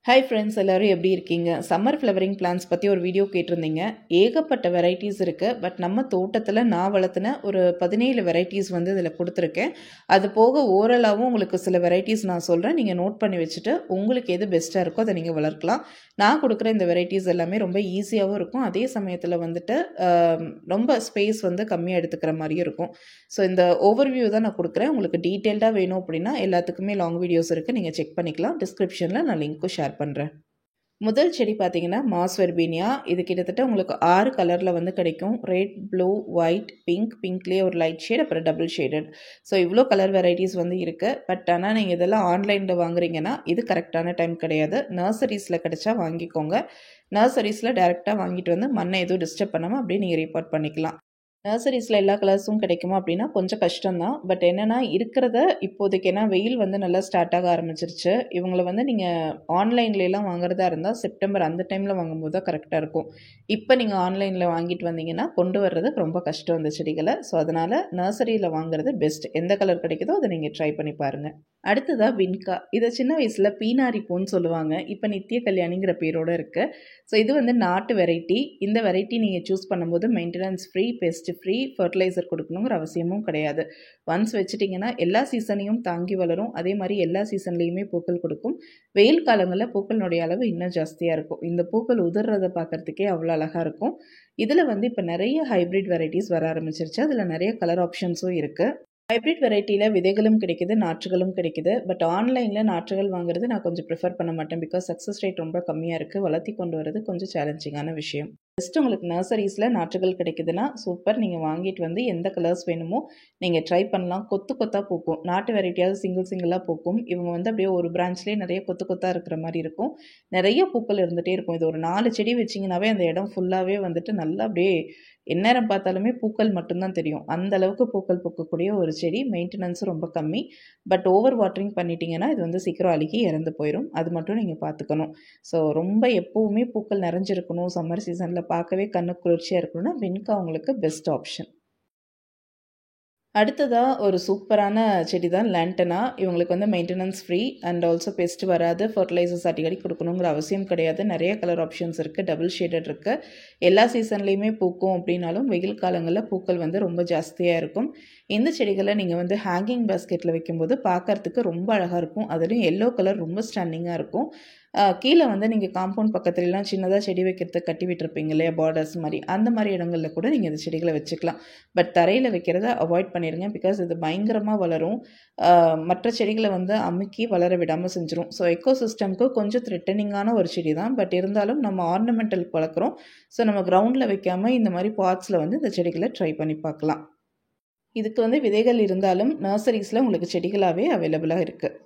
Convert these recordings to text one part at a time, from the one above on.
Hi friends, எல்லோரும் எப்படி இருக்கீங்க? சம்மர் ஃப்ளவரிங் பிளான்ஸ் பற்றி ஒரு வீடியோ கேட்டிருந்தீங்க. ஏகப்பட்ட வெரைட்டிஸ் இருக்குது. பட் நம்ம தோட்டத்தில் நான் வளர்த்துன ஒரு 17 வெரைட்டிஸ் வந்து இதில் கொடுத்துருக்கேன். அது போக ஓரளவும் உங்களுக்கு சில வெரைட்டிஸ் நான் சொல்கிறேன். நீங்கள் நோட் பண்ணி வச்சுட்டு உங்களுக்கு எது பெஸ்ட்டாக இருக்கோ அதை நீங்கள் வளர்க்கலாம். நான் கொடுக்குற இந்த வெரைட்டிஸ் எல்லாமே ரொம்ப ஈஸியாகவும் இருக்கும். அதே சமயத்தில் வந்துட்டு ரொம்ப ஸ்பேஸ் வந்து கம்மியாக எடுத்துக்கிற மாதிரியும் இருக்கும். ஸோ இந்த ஓவர்வியூ தான் நான் கொடுக்குறேன். உங்களுக்கு டீட்டெயில்டாக வேணும் அப்படின்னா எல்லாத்துக்குமே லாங் வீடியோஸ் இருக்குது, நீங்கள் செக் பண்ணிக்கலாம். டிஸ்கிரிப்ஷனில் நான் லிங்க்கும் ஷேர் பண்ணுறேன். முதல் செடி பார்த்தீங்கன்னா மாஸ் வெர்பீனியா. இது கிட்டத்தட்ட உங்களுக்கு 6 கலரில் வந்து கிடைக்கும். ரெட், ப்ளூ, ஒயிட், பிங்க்லேயே ஒரு லைட் ஷேட், அப்புறம் டபுள் ஷேடட். ஸோ இவ்வளோ கலர் வெரைட்டிஸ் வந்து இருக்குது. பட் ஆனால் நீங்கள் இதெல்லாம் ஆன்லைனில் வாங்குறீங்கன்னா இது கரெக்டான டைம் கிடையாது. நர்சரிஸில் கிடைச்சா வாங்கிக்கோங்க. நர்சரிஸில் டேரெக்டாக வாங்கிட்டு வந்து மண்ணை எதுவும் டிஸ்டர்ப் பண்ணாமல் அப்படியே நீங்கள் ரீபார்ட் பண்ணிக்கலாம். நர்சரிஸில் எல்லா கலர்ஸும் கிடைக்குமா அப்படின்னா கொஞ்சம் கஷ்டம்தான். பட் என்னென்னா இருக்கிறத இப்போதைக்கு, ஏன்னா வெயில் வந்து நல்லா ஸ்டார்ட் ஆக ஆரம்பிச்சிருச்சு. இவங்களை வந்து நீங்கள் ஆன்லைன்லாம் வாங்குறதா இருந்தால் செப்டம்பர் அந்த டைமில் வாங்கும்போது தான் கரெக்டாக இருக்கும். இப்போ நீங்கள் ஆன்லைனில் வாங்கிட்டு வந்தீங்கன்னா கொண்டு வர்றது ரொம்ப கஷ்டம் இந்த செடிகளை. ஸோ அதனால் நர்சரியில் வாங்குறது பெஸ்ட். எந்த கலர் கிடைக்குதோ அதை நீங்கள் ட்ரை பண்ணி பாருங்கள். அடுத்ததாக வின்கா. இதை சின்ன வயசில் பீனாரி பூன்னு சொல்லுவாங்க. இப்போ நித்திய கல்யாணிங்கிற பேரோடு இருக்குது. ஸோ இது வந்து நாட்டு வெரைட்டி. இந்த வெரைட்டி நீங்கள் சூஸ் பண்ணும்போது maintenance free, pest free, fertilizer கொடுக்கணுங்கிற அவசியமும் கிடையாது. ஒன்ஸ் வச்சுட்டிங்கன்னா எல்லா சீசனையும் தாங்கி வளரும். அதே மாதிரி எல்லா சீசன்லேயுமே பூக்கள் கொடுக்கும். வெயில் காலங்களில் பூக்களினுடைய அளவு இன்னும் ஜாஸ்தியாக இருக்கும். இந்த பூக்கள் உதிர்றதை பார்க்குறதுக்கே அவ்வளோ அழகாக இருக்கும். இதில் வந்து இப்போ நிறைய ஹைப்ரிட் வெரைட்டிஸ் வர ஆரம்பிச்சிருச்சு. அதில் நிறைய கலர் ஆப்ஷன்ஸும் இருக்குது. ஹைப்ரிட் வெரைட்டியில் விதைகளும் கிடைக்குது, நாற்றுகளும் கிடைக்குது. பட் ஆன்லைனில் நாற்றுகள் வாங்குறது நான் கொஞ்சம் ப்ரிஃபர் பண்ண மாட்டேன். பிகாஸ் சக்ஸஸ் ரேட் ரொம்ப கம்மியாக இருக்குது. வளர்த்தி கொண்டு வரது கொஞ்சம் சேலஞ்சிங்கான விஷயம். ஜஸ்ட் உங்களுக்கு நர்சரிஸில் நாற்றுகள் கிடைக்குதுன்னா சூப்பர். நீங்கள் வாங்கிட்டு வந்து எந்த கலர்ஸ் வேணுமோ நீங்கள் ட்ரை பண்ணலாம். கொத்து கொத்தாக பூக்கும். நாட்டு வெரைட்டியாவது சிங்கிளாக பூக்கும். இவங்க வந்து அப்படியே ஒரு பிரான்ச்லேயே நிறைய கொத்து கொத்தாக இருக்கிற மாதிரி இருக்கும். நிறைய பூக்கள் இருந்துகிட்டே இருக்கும். இது ஒரு 4 செடி வச்சிங்கனாவே அந்த இடம் ஃபுல்லாகவே வந்துட்டு நல்லா அப்படியே எந்நேரம் பார்த்தாலுமே பூக்கள் மட்டும்தான் தெரியும். அந்த அளவுக்கு பூக்கள் பூக்கக்கூடிய ஒரு செடி. மெயின்டெனன்ஸும் ரொம்ப கம்மி. பட் ஓவர் வாட்டரிங் பண்ணிட்டீங்கன்னா இது வந்து சீக்கிரம் அழுகி இறந்து போயிடும். அது மட்டும் நீங்கள் பார்த்துக்கணும். ஸோ ரொம்ப எப்போவுமே பூக்கள் நிறைஞ்சிருக்கணும், சம்மர் சீசனில் பார்க்கவே கண்ணு குளிர்ச்சியாக இருக்கணும்னா வின்கா உங்களுக்கு பெஸ்ட் ஆப்ஷன். அடுத்ததாக ஒரு சூப்பரான செடி தான் லேண்டனா. இவங்களுக்கு வந்து maintenance free and also best வராது. ஃபர்டிலைசர்ஸ் அடிக்கடி கொடுக்கணுங்கிற அவசியம் கிடையாது. நிறைய கலர் ஆப்ஷன்ஸ் இருக்குது. டபுள் ஷேடட் இருக்குது. எல்லா சீசன்லேயுமே பூக்கும். அப்படின்னாலும் வெயில் காலங்களில் பூக்கள் வந்து ரொம்ப ஜாஸ்தியாக இருக்கும். இந்த செடிகளை நீங்கள் வந்து ஹேங்கிங் பேஸ்கெட்டில் வைக்கும்போது பார்க்கறதுக்கு ரொம்ப அழகாக இருக்கும். அதுலேயும் எல்லோ கலர் ரொம்ப ஸ்டன்னிங்காக இருக்கும். கீழே வந்து நீங்கள் காம்பவுண்ட் பக்கத்துலலாம் சின்னதாக செடி வைக்கிறதுக்கு கட்டி விட்டுருப்பீங்க இல்லையா, பார்டர்ஸ் மாதிரி, அந்த மாதிரி இடங்களில் கூட நீங்கள் இந்த செடிகளை வச்சுக்கலாம். பட் தரையில் வைக்கிறத அவாய்ட் பண்ணிடுங்க. பிகாஸ் இது பயங்கரமாக வளரும். மற்ற செடிகளை வந்து அமுக்கி வளர விடாமல் செஞ்சிடும். ஸோ எக்கோசிஸ்டம்க்கு கொஞ்சம் த்ரெட்டனிங்கான ஒரு செடி தான். பட் இருந்தாலும் நம்ம ஆர்னமெண்டலுக்கு வளர்க்குறோம். ஸோ நம்ம கிரவுண்டில் வைக்காமல் இந்த மாதிரி பாட்ஸில் வந்து இந்த செடிகளை ட்ரை பண்ணி பார்க்கலாம். இதுக்கு வந்து விதைகள் இருந்தாலும் நர்சரிஸில் உங்களுக்கு செடிகளாகவே அவைலபிளாக இருக்குது.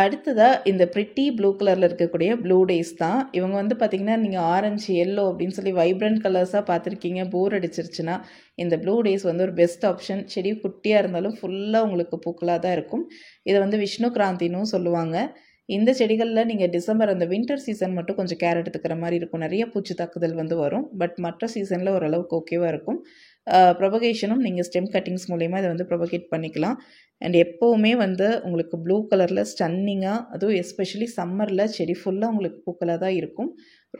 அடுத்ததாக இந்த பிரிட்டி ப்ளூ கலரில் இருக்கக்கூடிய ப்ளூ டேஸ் தான். இவங்க வந்து பார்த்திங்கன்னா நீங்கள் ஆரஞ்சு, எல்லோ அப்படின்னு சொல்லி வைப்ரண்ட் கலர்ஸாக பார்த்துருக்கீங்க. போர் அடிச்சிருச்சுன்னா இந்த ப்ளூ டேஸ் வந்து ஒரு பெஸ்ட் ஆப்ஷன். செடி குட்டியாக இருந்தாலும் ஃபுல்லாக உங்களுக்கு பூக்களாக தான் இருக்கும். இதை வந்து விஷ்ணு கிராந்தினும் சொல்லுவாங்க. இந்த செடிகளில் நீங்கள் டிசம்பர் அந்த வின்டர் சீசன் மட்டும் கொஞ்சம் கேர் எடுத்துக்கிற மாதிரி இருக்கும். நிறைய பூச்சி தாக்குதல் வந்து வரும். பட் மற்ற சீசனில் ஓரளவுக்கு ஓகேவாக இருக்கும். ப்ரொபகேஷனும் நீங்கள் ஸ்டெம் கட்டிங்ஸ் மூலயமா இதை வந்து ப்ரொபகேட் பண்ணிக்கலாம். அண்ட் எப்போவுமே வந்து உங்களுக்கு ப்ளூ கலரில் ஸ்டன்னிங்காக, அதுவும் எஸ்பெஷலி சம்மரில் செடி ஃபுல்லாக உங்களுக்கு பூக்களாக தான் இருக்கும்.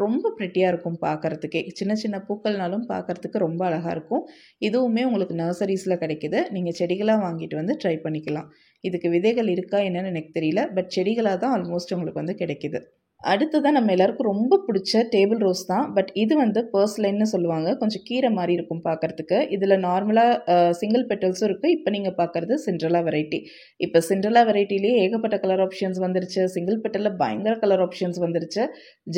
ரொம்ப ப்ரிட்டியாக இருக்கும் பார்க்குறதுக்கே. சின்ன சின்ன பூக்கள்னாலும் பார்க்குறதுக்கு ரொம்ப அழகாக இருக்கும். இதுவுமே உங்களுக்கு நர்சரிஸில் கிடைக்கிது. நீங்கள் செடிகளாக வாங்கிட்டு வந்து ட்ரை பண்ணிக்கலாம். இதுக்கு விதைகள் இருக்கா என்னன்னு எனக்கு தெரியல. பட் செடிகளாக தான் ஆல்மோஸ்ட் உங்களுக்கு வந்து கிடைக்கிது. அடுத்ததான் நம்ம எல்லாருக்கும் ரொம்ப பிடிச்ச டேபிள் ரோஸ் தான். பட் இது வந்து பர்ஸ்லைன்னு சொல்லுவாங்க. கொஞ்சம் கீரை மாதிரி இருக்கும் பார்க்குறதுக்கு. இதில் நார்மலாக சிங்கிள் பெட்டல்ஸும் இருக்குது. இப்போ நீங்கள் பார்க்குறது சிண்ட்ரெல்லா வெரைட்டி. இப்போ சிண்ட்ரெல்லா வெரைட்டிலேயே ஏகப்பட்ட கலர் ஆப்ஷன்ஸ் வந்துருச்சு. சிங்கிள் பெட்டலில் பயங்கர கலர் ஆப்ஷன்ஸ் வந்துருச்சு.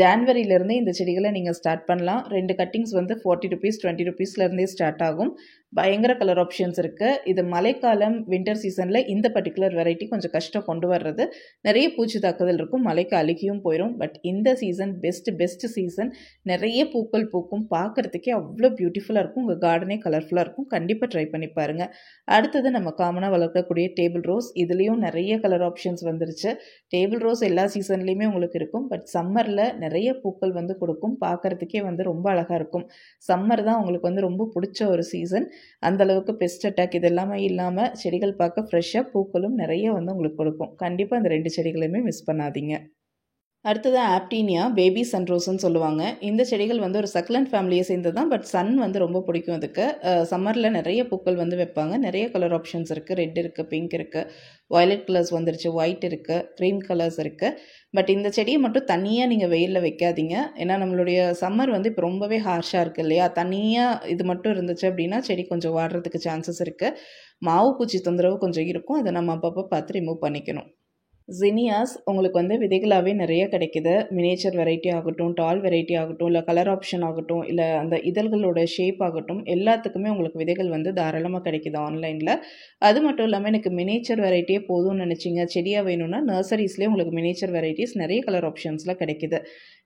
ஜான்வரியிலேருந்தே இந்த செடிகளை நீங்கள் ஸ்டார்ட் பண்ணலாம். 2 கட்டிங்ஸ் வந்து 40 ருபீஸ் 20 ருபீஸ்லேருந்தே ஸ்டார்ட் ஆகும். பயங்கர கலர் ஆப்ஷன்ஸ் இருக்குது. இது மழைக்காலம் வின்டர் சீசனில் இந்த பர்டிகுலர் வெரைட்டி கொஞ்சம் கஷ்டம் கொண்டு வர்றது. நிறைய பூச்சி தாக்குதல் இருக்கும். மழைக்கு அழுகியும் போயிடும். பட் இந்த சீசன் பெஸ்ட் சீசன். நிறைய பூக்கள் பூக்கும். பார்க்குறதுக்கே அவ்வளோ பியூட்டிஃபுல்லாக இருக்கும். உங்கள் கார்டனே கலர்ஃபுல்லாக இருக்கும். கண்டிப்பாக ட்ரை பண்ணி பாருங்கள். அடுத்தது நம்ம காமனாக வளர்க்கக்கூடிய டேபிள் ரோஸ். இதுலேயும் நிறைய கலர் ஆப்ஷன்ஸ் வந்துருச்சு. டேபிள் ரோஸ் எல்லா சீசன்லேயுமே உங்களுக்கு இருக்கும். பட் சம்மரில் நிறைய பூக்கள் வந்து கொடுக்கும். பார்க்குறதுக்கே வந்து ரொம்ப அழகாக இருக்கும். சம்மர் தான் உங்களுக்கு வந்து ரொம்ப பிடிச்ச ஒரு சீசன். அந்தளவுக்கு பெஸ்ட் அட்டாக் இது எல்லாமே இல்லாமல் செடிகள் பார்க்க ஃப்ரெஷ்ஷாக பூக்களும் நிறைய வந்து உங்களுக்கு கொடுக்கும். கண்டிப்பாக அந்த 2 செடிகளையுமே மிஸ் பண்ணாதீங்க. அடுத்தது ஆப்டீனியா பேபி சன்ரோஸ்ன்னு சொல்லுவாங்க. இந்த செடிகள் வந்து ஒரு சக்லண்ட் ஃபேமிலியை சேர்ந்தது தான். பட் சன் வந்து ரொம்ப பிடிக்கும் அதுக்கு. சம்மரில் நிறைய பூக்கள் வந்து வைப்பாங்க. நிறைய கலர் ஆப்ஷன்ஸ் இருக்குது. ரெட் இருக்குது, பிங்க் இருக்குது, வயலட் கலர்ஸ் வந்துருச்சு, ஒயிட் இருக்குது, க்ரீம் கலர்ஸ் இருக்குது. பட் இந்த செடியை மட்டும் தனியாக நீங்கள் வெயிலில் வைக்காதீங்க. ஏன்னா நம்மளுடைய சம்மர் வந்து இப்போ ரொம்பவே ஹார்ஷாக இருக்குது இல்லையா? தனியாக இது மட்டும் இருந்துச்சு அப்படின்னா செடி கொஞ்சம் வாடுறதுக்கு சான்சஸ் இருக்குது. மாவு பூச்சி தொந்தரவு கொஞ்சம் இருக்கும். அதை நம்ம அப்பப்போ பார்த்து ரிமூவ் பண்ணிக்கணும். ஜினியாஸ் உங்களுக்கு வந்து விதைகளாகவே நிறைய கிடைக்குது. மினியேச்சர் வெரைட்டி ஆகட்டும், டால் வெரைட்டி ஆகட்டும், இல்லை கலர் ஆப்ஷன் ஆகட்டும், இல்லை அந்த இதழ்களோட ஷேப் ஆகட்டும், எல்லாத்துக்குமே உங்களுக்கு விதைகள் வந்து தாராளமாக கிடைக்குது ஆன்லைனில். அது மட்டும் இல்லாமல் எனக்கு மினியேச்சர் வெரைட்டியே போதும்னு நினச்சிங்க, செடியாக வேணும்னா நர்சரிஸ்லேயே உங்களுக்கு மினியேச்சர் வெரைட்டிஸ் நிறைய கலர் ஆப்ஷன்ஸில் கிடைக்குது.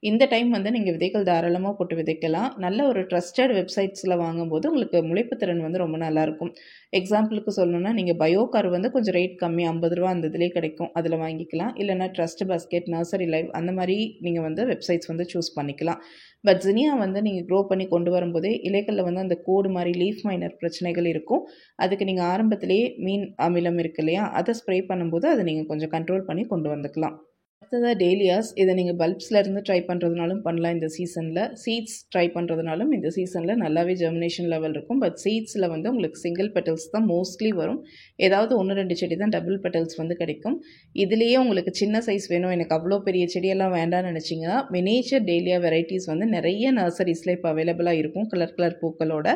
இந்த டைம் வந்து நீங்கள் விதைகள் தாராளமாக போட்டு விதைக்கலாம். நல்ல ஒரு ட்ரஸ்டட் வெப்சைட்ஸில் வாங்கும்போது உங்களுக்கு முளைப்புத்திறன் வந்து ரொம்ப நல்லாயிருக்கும். எக்ஸாம்பிளுக்கு சொல்லணும்னா நீங்கள் பயோகார் வந்து கொஞ்சம் ரேட் கம்மி, 50 ரூபா அந்த இதிலே கிடைக்கும், அதில் வாங்கிக்கலாம். இல்லைனா ட்ரஸ்ட் பாஸ்கெட், நர்சரி லைவ் அந்த மாதிரி நீங்கள் வந்து வெப்சைட்ஸ் வந்து சூஸ் பண்ணிக்கலாம். பட் ஜினியா வந்து நீங்கள் க்ரோ பண்ணி கொண்டு வரும்போதே இலைகளில் வந்து அந்த கோடு மாதிரி லீஃப் மைனர் பிரச்சனைகள் இருக்கும். அதுக்கு நீங்கள் ஆரம்பத்திலேயே மீன் அமிலம் இருக்கு இல்லையா, அதை ஸ்ப்ரே பண்ணும்போது அதை நீங்கள் கொஞ்சம் கண்ட்ரோல் பண்ணி கொண்டு வந்துக்கலாம். அடுத்ததாக டேலியாஸ். இதை நீங்கள் பல்ப்ஸ்லேருந்து ட்ரை பண்ணுறதுனாலும் பண்ணலாம் இந்த சீசனில். சீட்ஸ் ட்ரை பண்ணுறதுனாலும் இந்த சீசனில் நல்லாவே ஜெர்மினேஷன் லெவல் இருக்கும். பட் சீட்ஸில் வந்து உங்களுக்கு சிங்கிள் பெட்டல்ஸ் தான் மோஸ்ட்லி வரும். ஏதாவது 1-2 செடி தான் டபுள் பெட்டல்ஸ் வந்து கிடைக்கும். இதுலேயே உங்களுக்கு சின்ன சைஸ் வேணும், எனக்கு அவ்வளோ பெரிய செடியெல்லாம் வேண்டாம்னு நினச்சிங்கன்னா மினியேச்சர் டேலியா வெரைட்டிஸ் வந்து நிறைய நர்சரிஸில் இப்போ அவைலபிளாக இருக்கும், கலர் கலர் பூக்களோட.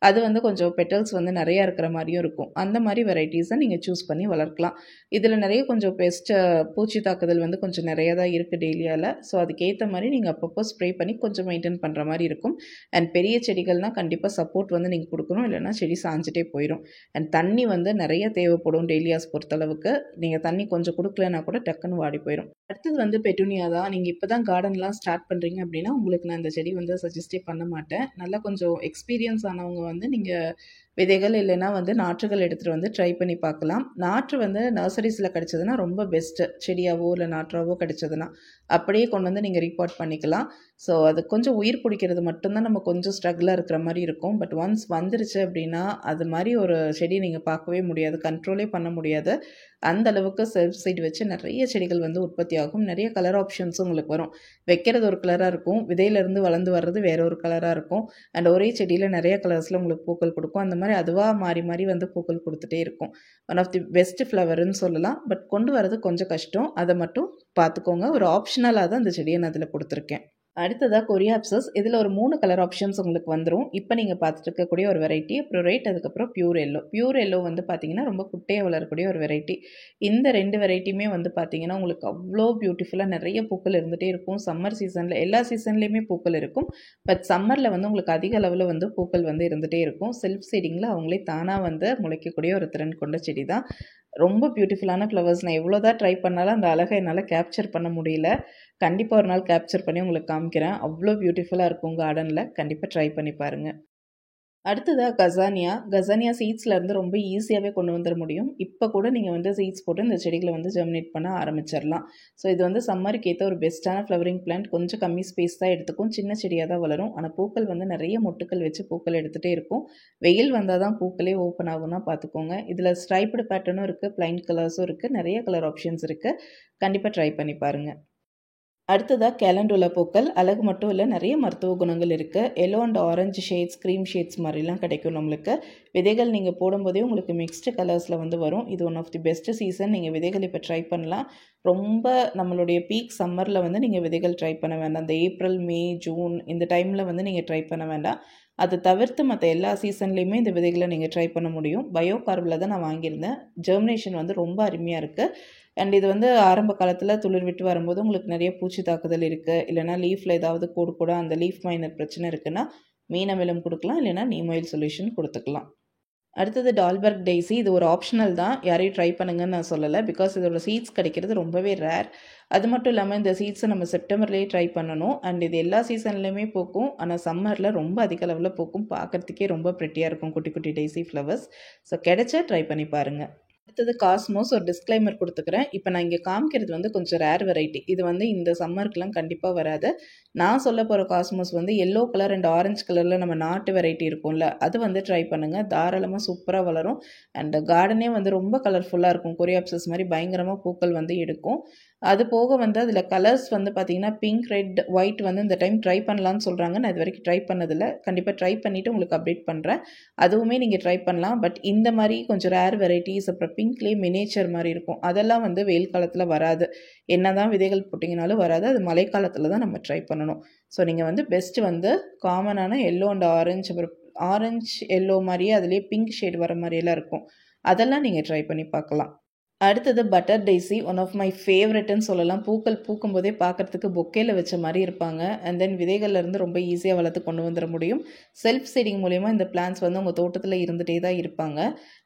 அது வந்து கொஞ்சம் பெட்டல்ஸ் வந்து நிறையா இருக்கிற மாதிரியும் இருக்கும். அந்த மாதிரி வெரைட்டிஸை நீங்கள் சூஸ் பண்ணி வளர்க்கலாம். இதில் நிறைய கொஞ்சம் பூச்சி தாக்குதல் வந்து கொஞ்சம் நிறையா தான் இருக்குது டெய்லியால். ஸோ அதுக்கேற்ற மாதிரி நீங்கள் அப்பப்போ ஸ்ப்ரே பண்ணி கொஞ்சம் மெயின்டைன் பண்ணுற மாதிரி இருக்கும். அண்ட் பெரிய செடிகள்னால் கண்டிப்பாக சப்போர்ட் வந்து நீங்கள் கொடுக்கணும், இல்லைனா செடி சாஞ்சிட்டே போயிடும். அண்ட் தண்ணி வந்து நிறைய தேவைப்படும் டெய்லியாஸ் பொறுத்தளவுக்கு. நீங்கள் தண்ணி கொஞ்சம் கொடுக்கலனா கூட டக்குன்னு வாடி போயிடும். அடுத்தது வந்து பெட்டூனியா தான். நீங்கள் இப்போ தான் கார்டன்லாம் ஸ்டார்ட் பண்ணுறீங்க அப்படின்னா உங்களுக்கு நான் இந்த செடி வந்து சஜஸ்டே பண்ண மாட்டேன். நல்லா கொஞ்சம் எக்ஸ்பீரியன்ஸ் ஆனவங்க வந்து நீங்கள் விதைகள் இல்லைனா வந்து நாற்றுகள் எடுத்துகிட்டு வந்து ட்ரை பண்ணி பார்க்கலாம். நாற்று வந்து நர்சரிஸில் கிடச்சதுன்னா ரொம்ப பெஸ்ட்டு. செடியாவோ இல்லை நாற்றாவோ கிடச்சதுன்னா அப்படியே கொண்டு வந்து நீங்கள் ரீபாட் பண்ணிக்கலாம். ஸோ அது கொஞ்சம் உயிர் பிடிக்கிறது மட்டும்தான் நம்ம கொஞ்சம் ஸ்ட்ரகிளாக இருக்கிற மாதிரி இருக்கும். பட் ஒன்ஸ் வந்துருச்சு அப்படின்னா அது மாதிரி ஒரு செடி நீங்கள் பார்க்கவே முடியாது, கண்ட்ரோலே பண்ண முடியாது. அந்த அளவுக்கு செல்ஃப் சைடு வச்சு நிறைய செடிகள் வந்து உற்பத்தி ஆகும். நிறைய கலர் ஆப்ஷன்ஸும் உங்களுக்கு வரும். வைக்கிறது ஒரு கலராக இருக்கும், விதையிலேருந்து வளர்ந்து வர்றது வேற ஒரு கலராக இருக்கும். அண்ட் ஒரே செடியில் நிறைய கலர்ஸில் உங்களுக்கு பூக்கள் கொடுக்கும். அந்த மாதிரி அதுவாக மாறி மாறி வந்து பூக்கள் கொடுத்துட்டே இருக்கும். ஒன் ஆஃப் தி பெஸ்ட் ஃப்ளவர்னு சொல்லலாம். பட் கொண்டு வரது கொஞ்சம் கஷ்டம், அதை மட்டும் பார்த்துக்கோங்க. ஒரு ஆப்ஷனலாக தான் இந்த செடியை நான் அதில் கொடுத்துருக்கேன். அடுத்ததாக கொரியாப்சஸ். இதில் ஒரு 3 கலர் ஆப்ஷன்ஸ் உங்களுக்கு வந்துடும். இப்போ நீங்கள் பார்த்துட்டு இருக்கக்கூடிய ஒரு வெரைட்டி, அப்புறம் ரேட், அதுக்கப்புறம் பியூர் எல்லோ. பியூர் எல்லோ வந்து பார்த்தீங்கன்னா ரொம்ப குட்டையாக வளரக்கூடிய ஒரு வெரைட்டி. இந்த 2 வெரைட்டியுமே வந்து பார்த்தீங்கன்னா உங்களுக்கு அவ்வளோ பியூட்டிஃபுல்லாக நிறைய பூக்கள் இருந்துகிட்டே இருக்கும். சம்மர் சீசனில் எல்லா சீசன்லேயுமே பூக்கள் இருக்கும். பட் சம்மரில் வந்து உங்களுக்கு அதிக அளவில் வந்து பூக்கள் வந்து இருந்துகிட்டே இருக்கும். செல்ஃப் சீடிங்கில் அவங்களே தானாக வந்து முளைக்கக்கூடிய ஒரு திறன் கொண்ட செடி தான். ரொம்ப பியூட்டிஃபுல்லான ஃப்ளவர்ஸ். நான் எவ்வளோ தான் ட்ரை பண்ணாலும் அந்த அழகை என்னால் கேப்சர் பண்ண முடியல. கண்டிப்பாக ஒரு நாள் கேப்சர் பண்ணி உங்களுக்கு காமிக்கிறேன். அவ்வளோ பியூட்டிஃபுல்லாக இருக்கும் கார்டனில். கண்டிப்பாக ட்ரை பண்ணி பாருங்கள். அடுத்ததாக கசானியா சீட்ஸ்லேருந்து ரொம்ப ஈஸியாகவே கொண்டு வந்துட முடியும். இப்போ கூட நீங்கள் வந்து சீட்ஸ் போட்டு இந்த செடிகளை வந்து ஜெர்மினேட் பண்ண ஆரம்பிச்சிடலாம். ஸோ இது வந்து சம்மருக்கு ஏற்ற ஒரு பெஸ்ட்டான ஃப்ளவரிங் பிளான்ட். கொஞ்சம் கம்மி ஸ்பேஸ் தான் எடுத்துக்கும், சின்ன செடியாக தான் வளரும். ஆனால் பூக்கள் வந்து நிறைய மொட்டுக்கள் வச்சு பூக்கள் எடுத்துகிட்டே இருக்கும். வெயில் வந்தால் தான் பூக்களே ஓப்பன் ஆகும்னா பார்த்துக்கோங்க. இதில் ஸ்ட்ரைப்டு பேட்டர்னும் இருக்குது, பிளைன் கலர்ஸும் இருக்குது, நிறைய கலர் ஆப்ஷன்ஸ் இருக்குது. கண்டிப்பாக ட்ரை பண்ணி பாருங்கள். அடுத்ததாக கேலண்டுலா பூக்கள். அழகு மட்டும் இல்லை, நிறைய மருத்துவ குணங்கள் இருக்குது. Yellow and orange shades, cream shades மாதிரிலாம் கிடைக்கும் நம்மளுக்கு. விதைகள் நீங்கள் போடும்போதே உங்களுக்கு மிக்ஸ்டு கலர்ஸில் வந்து வரும். இது one of the best season. நீங்கள் விதைகள் இப்போ ட்ரை பண்ணலாம். ரொம்ப நம்மளுடைய பீக் சம்மரில் வந்து நீங்கள் விதைகள் ட்ரை பண்ண வேண்டாம். அந்த ஏப்ரல், மே, ஜூன் இந்த டைமில் வந்து நீங்கள் ட்ரை பண்ண வேண்டாம். அதை தவிர்த்து மற்ற எல்லா சீசன்லேயுமே இந்த விதைகளை நீங்கள் ட்ரை பண்ண முடியும். பயோகார்பில் தான் நான் வாங்கியிருந்தேன். ஜெர்மினேஷன் வந்து ரொம்ப அருமையாக இருக்குது. அண்ட் இது வந்து ஆரம்ப காலத்தில் துளிர் விட்டு வரும்போது உங்களுக்கு நிறைய பூச்சி தாக்குதல் இருக்குது, இல்லைனா லீஃபில் ஏதாவது கோடு கூட அந்த லீஃப் மைனர் பிரச்சனை இருக்குன்னா மீன் அமிலம் கொடுக்கலாம், இல்லைனா நீம் ஆயில் சொல்யூஷன் கொடுத்துக்கலாம். அடுத்தது டால்பர்க் டெய்ஸி. இது ஒரு ஆப்ஷனல் தான், யாரையும் ட்ரை பண்ணுங்கன்னு நான் சொல்லலை. பிகாஸ் இதோட சீட்ஸ் கிடைக்கிறது ரொம்பவே ரேர். அது மட்டும் இல்லாமல் இந்த சீட்ஸை நம்ம செப்டம்பர்லேயே ட்ரை பண்ணணும். அண்ட் இது எல்லா சீசன்லேயுமே பூக்கும். ஆனால் சம்மரில் ரொம்ப அதிக அளவில் பூக்கும். பார்க்குறதுக்கே ரொம்ப ப்ரெட்டியாக இருக்கும் குட்டி குட்டி டெய்ஸி ஃப்ளவர்ஸ். ஸோ கிடைச்சா ட்ரை பண்ணி பாருங்கள். அடுத்தது காஸ்மோஸ். ஒரு டிஸ்க்ளைமர் கொடுத்துக்கிறேன். இப்போ நான் இங்கே காமிக்கிறது வந்து கொஞ்சம் ரேர் வெரைட்டி. இது வந்து இந்த சம்மருக்குலாம் கண்டிப்பாக வராது. நான் சொல்ல போகிற காஸ்மோஸ் வந்து எல்லோ கலர் அண்ட் ஆரஞ்சு கலரில் நம்ம நாட்டு வெரைட்டி இருக்கும்ல, அது வந்து ட்ரை பண்ணுங்கள். தாராளமாக சூப்பராக வளரும். அண்ட் கார்டனே வந்து ரொம்ப கலர்ஃபுல்லாக இருக்கும். கொரியாப்சஸ் மாதிரி பயங்கரமாக பூக்கள் வந்து எடுக்கும். அது போக வந்து அதில் கலர்ஸ் வந்து பார்த்திங்கன்னா பிங்க், ரெட், ஒயிட் வந்து இந்த டைம் ட்ரை பண்ணலான்னு சொல்கிறாங்க. நான் இது வரைக்கும் ட்ரை பண்ணதில்லை. கண்டிப்பாக ட்ரை பண்ணிவிட்டு உங்களுக்கு அப்டேட் பண்ணுறேன். அதுவுமே நீங்கள் ட்ரை பண்ணலாம். பட் இந்த மாதிரி கொஞ்சம் ரேர் வெரைட்டிஸ், அப்புறம் பிங்க்லேயே மினேச்சர் மாதிரி இருக்கும், அதெல்லாம் வந்து வெயில் காலத்தில் வராது. என்ன தான் விதைகள் போட்டிங்கனாலும் வராது. அது மழைக்காலத்தில் தான் நம்ம ட்ரை பண்ணணும். ஸோ நீங்கள் வந்து பெஸ்ட்டு வந்து காமனான எல்லோ அண்ட் ஆரஞ்சு, அப்புறம் ஆரஞ்ச் எல்லோ மாதிரியே அதுலேயே பிங்க் ஷேட் வர மாதிரியெல்லாம் இருக்கும். அதெல்லாம் நீங்கள் ட்ரை பண்ணி பார்க்கலாம். அடுத்தது butter daisy, one of my ஃபேவரெட்டுன்னு சொல்லலாம். பூக்கள் பூக்கும்போதே பார்க்குறதுக்கு பொக்கேல வச்ச மாதிரி இருப்பாங்க. அண்ட் தென் விதைகள்லேருந்து ரொம்ப ஈஸியாக வளர்த்து கொண்டு வந்துட முடியும். செல்ஃப் சீடிங் மூலயமா இந்த பிளான்ஸ் வந்து உங்கள் தோட்டத்தில் இருந்துகிட்டே தான் இருப்பாங்க.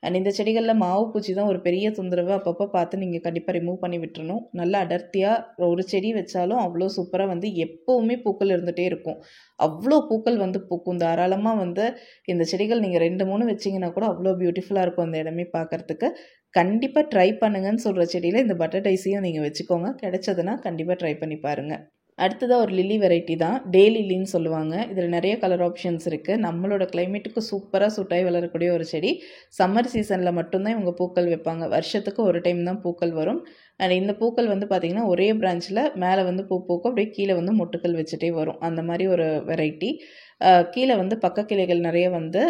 அண்ட் இந்த செடிகளில் மாவு பூச்சி தான் ஒரு பெரிய தொந்தரவு. அப்பப்போ பார்த்து நீங்கள் கண்டிப்பாக ரிமூவ் பண்ணி விட்டுறணும். நல்லா அடர்த்தியாக ஒரு செடி வச்சாலும் அவ்வளோ சூப்பராக வந்து எப்போவுமே பூக்கள் இருந்துகிட்டே இருக்கும். அவ்வளோ பூக்கள் வந்து பூக்கும். தாராளமாக வந்து இந்த செடிகள் நீங்கள் 2, 3 வச்சிங்கன்னா கூட அவ்வளோ பியூட்டிஃபுல்லாக இருக்கும் அந்த இடமே பார்க்குறதுக்கு. கண்டிப்பாக ட்ரை பண்ணுங்கன்னு சொல்கிற செடியில் இந்த பட்டர் டைஸையும் நீங்கள் வச்சுக்கோங்க. கிடைச்சதுன்னா கண்டிப்பாக ட்ரை பண்ணி பாருங்கள். அடுத்ததாக ஒரு லில்லி வெரைட்டி தான், டே லில்லின்னு சொல்லுவாங்க. இதில் நிறைய கலர் ஆப்ஷன்ஸ் இருக்குது. நம்மளோட கிளைமேட்டுக்கு சூப்பராக சூட்டாகி வளரக்கூடிய ஒரு செடி. சம்மர் சீசனில் மட்டும்தான் இவங்க பூக்கள் வைப்பாங்க. வருஷத்துக்கு ஒரு டைம் தான் பூக்கள் வரும். அண்ட் இந்த பூக்கள் வந்து பார்த்திங்கன்னா ஒரே பிரான்ச்சில் மேலே வந்து பூ பூக்கும், அப்படியே கீழே வந்து மொட்டுக்கள் வச்சுட்டே வரும். அந்த மாதிரி ஒரு வெரைட்டி. கீழே வந்து பக்க கிளைகள் நிறைய வந்து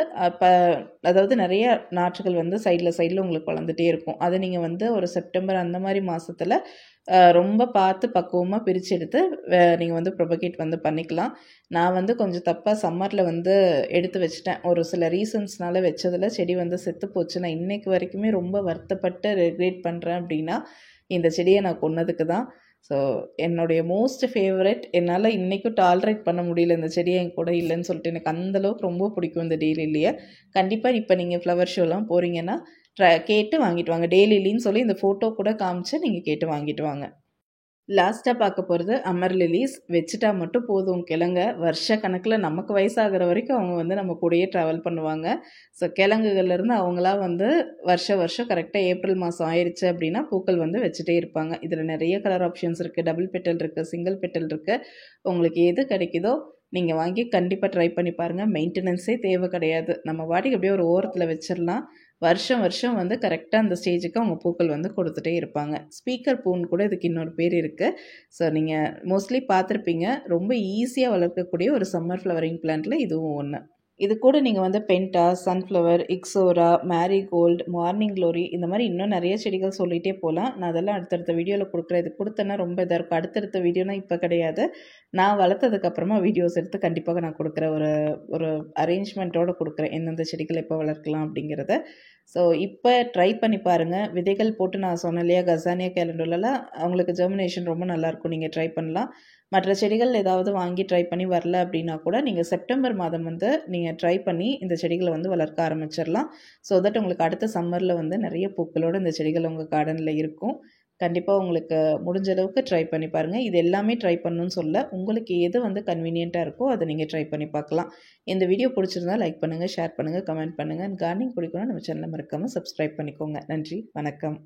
அதாவது நிறைய நாற்றுகள் வந்து சைடில் உங்களுக்கு வளர்ந்துட்டே இருக்கும். அதை நீங்கள் வந்து ஒரு செப்டம்பர் அந்த மாதிரி மாதத்தில் ரொம்ப பார்த்து பக்குவமாக பிரித்து எடுத்து நீங்கள் வந்து ப்ரொபகேட் வந்து பண்ணிக்கலாம். நான் வந்து கொஞ்சம் தப்பாக சம்மரில் வந்து எடுத்து வச்சுட்டேன். ஒரு சில ரீசன்ஸ்னால வச்சதில் செடி வந்து செத்து போச்சு. நான் இன்றைக்கு வரைக்குமே ரொம்ப வருத்தப்பட்டு ரெக்ரெட் பண்ணுறேன். அப்படின்னா இந்த செடியை நான் கொன்னதுக்கு தான். ஸோ என்னுடைய மோஸ்ட் ஃபேவரட். என்னால் இன்றைக்கும் டாலரேட் பண்ண முடியல இந்த செடியை என் கூட இல்லைன்னு சொல்லிட்டு. எனக்கு அந்தளவுக்கு ரொம்ப பிடிக்கும் இந்த டே லில்லியை. கண்டிப்பாக இப்போ நீங்கள் ஃப்ளவர் ஷோலாம் போகிறீங்கன்னா கேட்டு வாங்கிட்டு வாங்க. டே லில்லின்னு சொல்லி இந்த ஃபோட்டோ கூட காமிச்சு நீங்கள் கேட்டு வாங்கிட்டு வாங்க. லாஸ்ட்டாக பார்க்க போகிறது அமர் லிலிஸ். வச்சுட்டா மட்டும் போதும் கிழங்க. வருஷ கணக்கில் நமக்கு வயசாகிற வரைக்கும் அவங்க வந்து நம்ம கூடயே ட்ராவல் பண்ணுவாங்க. ஸோ கிழங்குகள்லேருந்து அவங்களாம் வந்து வருஷம் கரெக்டாக ஏப்ரல் மாதம் ஆயிடுச்சு அப்படின்னா பூக்கள் வந்து வச்சுட்டே இருப்பாங்க. இதில் நிறைய கலர் ஆப்ஷன்ஸ் இருக்குது. டபுள் பெட்டல் இருக்குது, சிங்கிள் பெட்டல் இருக்குது. உங்களுக்கு எது கிடைக்குதோ நீங்கள் வாங்கி கண்டிப்பாக ட்ரை பண்ணி பாருங்கள். மெயின்டெனன்ஸே தேவை கிடையாது. நம்ம பாட்டுக்கு அப்படியே ஒரு ஓரத்தில் வச்சிடலாம். வருஷம் வந்து கரெக்டாக அந்த ஸ்டேஜுக்கு அவங்க பூக்கள் வந்து கொடுத்துட்டே இருப்பாங்க. ஸ்பீக்கர் பூன்னு கூட இதுக்கு இன்னொரு பேர் இருக்குது. ஸோ நீங்கள் மோஸ்ட்லி பார்த்துருப்பீங்க. ரொம்ப ஈஸியாக வளர்க்கக்கூடிய ஒரு சம்மர் ஃப்ளவரிங் பிளான்ட்டில் இதுவும் ஒன்று. இது கூட நீங்கள் வந்து penta, sunflower, ixora, marigold, morning glory, இந்த மாதிரி இன்னும் நிறைய செடிகள் சொல்லிகிட்டே போகலாம். நான் அதெல்லாம் அடுத்தடுத்த வீடியோவில் கொடுக்குறேன். இது கொடுத்தேன்னா ரொம்ப இதாக இருக்கும். அடுத்தடுத்த வீடியோனா இப்போ கிடையாது. நான் வளர்த்ததுக்கப்புறமா வீடியோஸ் எடுத்து கண்டிப்பாக நான் கொடுக்குறேன். ஒரு அரேஞ்ச்மெண்ட்டோடு கொடுக்குறேன், எந்தெந்த செடிகள் எப்போ வளர்க்கலாம் அப்படிங்கிறத. ஸோ இப்போ ட்ரை பண்ணி பாருங்கள். விதைகள் போட்டு நான் சொன்னேன் இல்லையா, கசானியா கேலண்டோலலாம் அவங்களுக்கு ஜெர்மினேஷன் ரொம்ப நல்லாயிருக்கும். நீங்கள் ட்ரை பண்ணலாம். மற்ற செடிகள் ஏதாவது வாங்கி ட்ரை பண்ணி வரல அப்படின்னா கூட நீங்கள் செப்டம்பர் மாதம் வந்து நீங்கள் ட்ரை பண்ணி இந்த செடிகளை வந்து வளர்க்க ஆரம்பிச்சிடலாம். ஸோ தட் உங்களுக்கு அடுத்த சம்மரில் வந்து நிறைய பூக்களோடு இந்த செடிகள் உங்கள் கார்டனில் இருக்கும். கண்டிப்பாக உங்களுக்கு முடிஞ்ச அளவுக்கு ட்ரை பண்ணி பாருங்கள். இது எல்லாமே ட்ரை பண்ணணும்னு சொல்ல, உங்களுக்கு எது வந்து கன்வீனியண்ட்டாக இருக்கோ அதை நீங்கள் ட்ரை பண்ணி பார்க்கலாம். இந்த வீடியோ பிடிச்சிருந்தா லைக் பண்ணுங்கள், ஷேர் பண்ணுங்கள், கமெண்ட் பண்ணுங்கள். கார்டனிங் பிடிக்கணும்னா நம்ம சேனலை மறக்காமல் சப்ஸ்கிரைப் பண்ணிக்கோங்க. நன்றி, வணக்கம்.